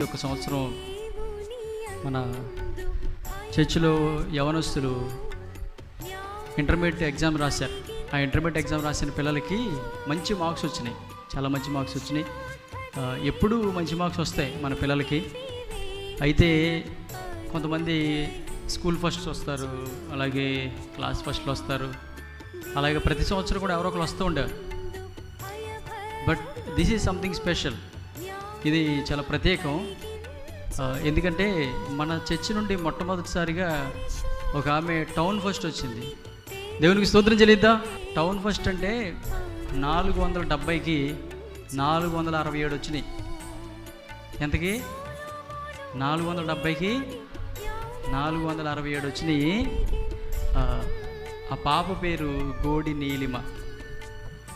ఒక సంవత్సరం మన చర్చిలో యవనస్తులు ఇంటర్మీడియట్ ఎగ్జామ్ రాశారు. ఆ ఇంటర్మీడియట్ ఎగ్జామ్ రాసిన పిల్లలకి మంచి మార్క్స్ వచ్చినాయి, చాలా మంచి మార్క్స్ వచ్చినాయి. ఎప్పుడూ మంచి మార్క్స్ వస్తాయి మన పిల్లలకి. అయితే కొంతమంది స్కూల్ ఫస్ట్ వస్తారు, అలాగే క్లాస్ ఫస్ట్లో వస్తారు, అలాగే ప్రతి సంవత్సరం కూడా ఎవరో ఒకరు వస్తూ ఉంటారు. But this is something special. ఇది చాలా ప్రత్యేకం. ఎందుకంటే మన చర్చి నుండి మొట్టమొదటిసారిగా ఒక ఆమె టౌన్ ఫస్ట్ వచ్చింది. దేవునికి స్తోత్రం చెల్లిద్దాం. టౌన్ ఫస్ట్ అంటే 470కి 467 వచ్చినాయి. ఎంతకి? 470కి 467 వచ్చినాయి. ఆ పాప పేరు గోడి నీలిమ.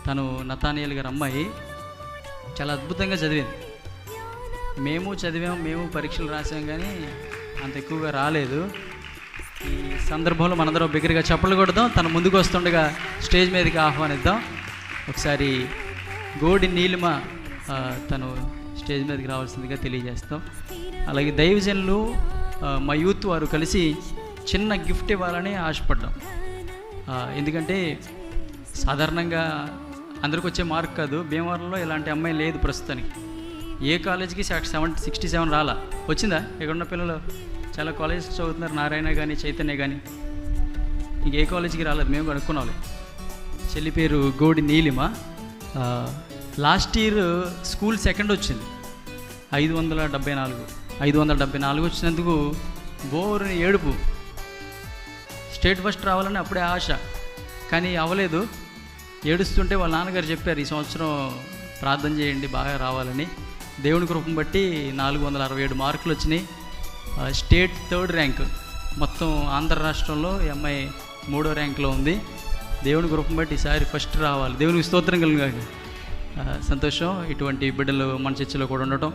తను నతానియేల్ గారి అమ్మాయి. చాలా అద్భుతంగా చదివింది. మేము చదివాము, మేము పరీక్షలు రాసాం, కానీ అంత ఎక్కువగా రాలేదు. ఈ సందర్భంలో మనందరం బిగ్గరగా చప్పట్లు కొడదాం. తను ముందుకు వస్తుండగా స్టేజ్ మీదకి ఆహ్వానిద్దాం. ఒకసారి గోడి నీలిమ తను స్టేజ్ మీదకి రావాల్సిందిగా తెలియజేస్తాం. అలాగే దైవజనులు మా యూత్ వారు కలిసి చిన్న గిఫ్ట్ ఇవ్వాలని ఆశపడ్డాం. ఎందుకంటే సాధారణంగా అందరికి వచ్చే మార్క్ కాదు. భీమవరంలో ఇలాంటి అమ్మాయి లేదు ప్రస్తుతానికి. ఏ కాలేజీకి 67 రాలా. వచ్చిందా? ఇక్కడున్న పిల్లలు చాలా కాలేజెస్ చదువుతున్నారు, నారాయణ కానీ చైతన్య కానీ. ఇంకే కాలేజీకి రాలేదు, మేము కనుక్కున్నాలి. చెల్లి పేరు Godi Neelima. Last year school second వచ్చింది, 574 వచ్చినందుకు బోరుని ఏడుపు. స్టేట్ ఫస్ట్ రావాలని అప్పుడే ఆశ, కానీ అవ్వలేదు. ఏడుస్తుంటే వాళ్ళ నాన్నగారు చెప్పారు, ఈ సంవత్సరం ప్రార్థన చేయండి బాగా రావాలని. దేవుని కృపను బట్టి 467 మార్కులు వచ్చినాయి. State 3rd rank. మొత్తం ఆంధ్ర రాష్ట్రంలో ఈ అమ్మాయి 3వ ర్యాంక్లో ఉంది. దేవుని కృపను బట్టి ఈసారి ఫస్ట్ రావాలి. దేవునికి స్తోత్రం కలుగుగాక. సంతోషం ఇటువంటి బిడ్డలు మన చర్చిలో కూడా ఉండటం.